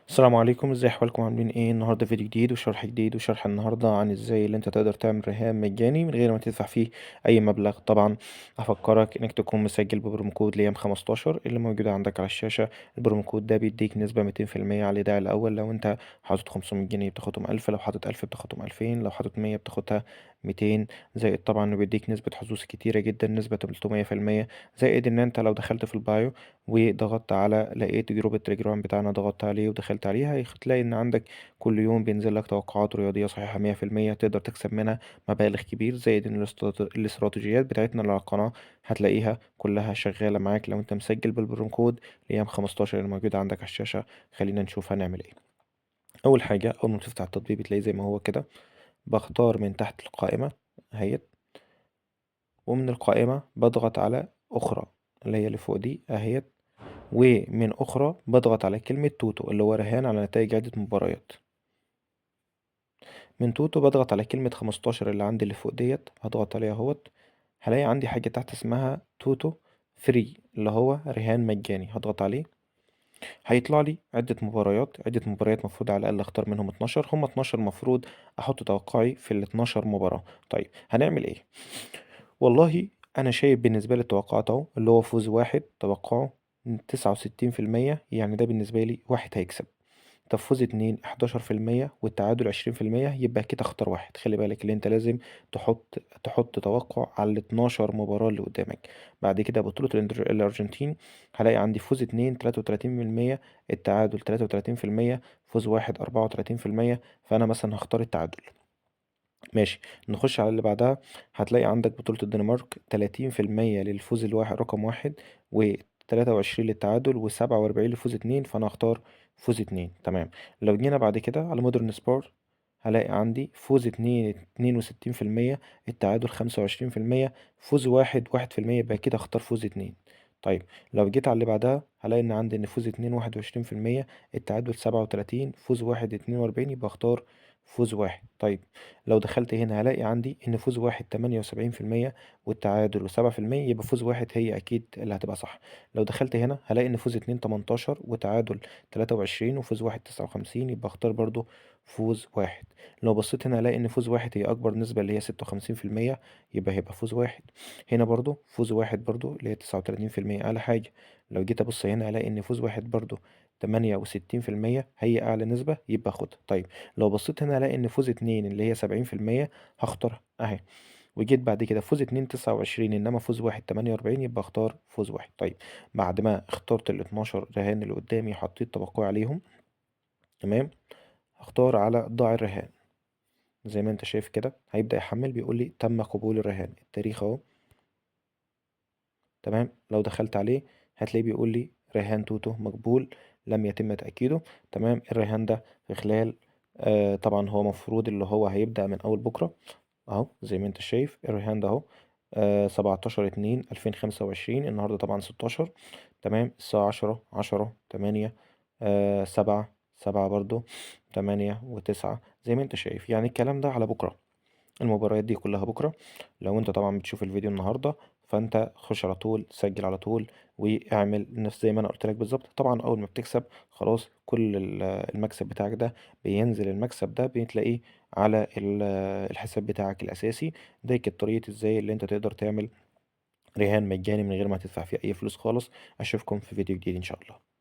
السلام عليكم، ازي احوالكم؟ عاملين ايه؟ النهارده فيديو جديد وشرح جديد، وشرح النهارده عن ازاي اللي انت تقدر تعمل رهان مجاني من غير ما تدفع فيه اي مبلغ. طبعا افكرك انك تكون مسجل ببرومو كود ليام 15 اللي موجود عندك على الشاشه. البرومو كود ده بيديك نسبه 200% على الايداع الاول. لو انت حاطط 500 جنيه بتاخدهم 1000، لو حاطط 1000 بتاخدهم 2000، لو حاطط 100 بتاخدها 200. زائد طبعا انه بيديك نسبه حظوظ كتيره جدا، نسبه 300%. زائد ان انت لو دخلت في البايو وضغطت على لقيت جروب التليجرام بتاعنا، ضغطت عليه ودخلت عليه، هتلاقي ان عندك كل يوم بينزل لك توقعات رياضية صحيحة 100% تقدر تكسب منها مبالغ كبير. زائد ان الاستراتيجيات بتاعتنا اللي على القناة هتلاقيها كلها شغالة معاك لو انت مسجل بالبروم كود ليام 15 اللي موجود عندك على الشاشة. خلينا نشوف هنعمل ايه. اول حاجة، اول ما تفتح التطبيق بتلاقيه زي ما هو كده. بختار من تحت القائمة اهيت، ومن القائمة بضغط على اخرى اللي هي اللي فوق دي اهيت، ومن أخرى بضغط على كلمة توتو اللي هو رهان على نتائج عدة مباريات. من توتو بضغط على كلمة 15 اللي عندي اللي فوق ديت، هضغط عليها اهوت. هلاقي عندي حاجة تحت اسمها توتو فري اللي هو رهان مجاني، هضغط عليه. هيطلع لي عدة مباريات مفروض على الأقل أختار منهم 12. هم 12 مفروض أحط توقعي في ال 12 مباراة. طيب هنعمل إيه؟ والله أنا شايف بالنسبة لي التوقعات أهو، اللي هو فوز واحد توقعه 69%، يعني ده بالنسبة لي واحد هيكسب. طب فوز اتنين 11%، والتعادل 20%، يبقى كده اختار واحد. خلي بالك اللي انت لازم تحط توقع على ال 12 مباراة اللي قدامك. بعد كده بطولة الأرجنتين، هلاقي عندي فوز اتنين 33%، التعادل 33%، فوز واحد 34%. فأنا مثلا هختار التعادل. ماشي، نخش على اللي بعدها. هتلاقي عندك بطولة الدنمارك 30% للفوز الواحد رقم واحد، و23 للتعادل، و47 لفوز اتنين. فأنا هختار فوز اتنين. تمام. لو جينا بعد كده على مودرن سبورت، هلاقي عندي فوز اتنين 62%، التعادل 25%، فوز واحد 1%. يبقى كده اختار فوز اتنين. طيب لو جيت على اللي بعدها، هلاقي ان عندي ان فوز اتنين 21%، التعادل 37، فوز واحد 42. يبقى اختار فوز واحد. طيب لو دخلت هنا هلاقي عندي ان فوز واحد 78%، والتعادل 7%. يبقى فوز واحد هي اكيد اللي هتبقى صح. لو دخلت هنا هلاقي ان فوز اتنين 18، وتعادل 23، وفوز واحد 59. يبقى اختار برضو فوز واحد. لو بصيت هنا هلاقي ان فوز واحد هي اكبر نسبة اللي هي 56%، يبقى هيبقى فوز واحد. هنا برضو فوز واحد برضو اللي هي 39% اعلى حاجة. لو جيت ابص هنا هلاقي ان فوز واحد برضو 68% هي اعلى نسبة، يبقى خدها. طيب لو بصيت هنا هلاقي ان فوز اتنين اللي هي 70% هختارها اهي. وجيت بعد كده فوز اتنين 29، انما فوز واحد 48. يبقى اختار فوز واحد. طيب بعد ما اخترت ال 12 رهان اللي قدامي حطيت توقعي عليهم، تمام، هختار على ضع الرهان. زي ما انت شايف كده هيبدأ يحمل، بيقول لي تم قبول الرهان، التاريخ اهو. تمام. لو دخلت عليه هتلاقيه بيقول لي رهان توتو مقبول، لم يتم تأكيده. تمام. الرهان ده في خلال طبعا هو مفروض اللي هو هيبدأ من أول بكرة اهو. زي ما انت شايف الرهان ده اهو 17/2/2025. النهاردة طبعا 16. تمام. الساعة 10 10 8 7 برضو 8 و9. زي ما انت شايف يعني الكلام ده على بكرة. المباريات دي كلها بكرة. لو انت طبعا بتشوف الفيديو النهاردة، فانت خش على طول سجل على طول، واعمل نفس زي ما انا قلت لك بالظبط. طبعا اول ما بتكسب خلاص كل المكسب بتاعك ده بينزل. المكسب ده بتلاقيه على الحساب بتاعك الاساسي. ده كانت طريقة ازاي اللي انت تقدر تعمل رهان مجاني من غير ما تدفع فيه اي فلوس خالص. اشوفكم في فيديو جديد ان شاء الله.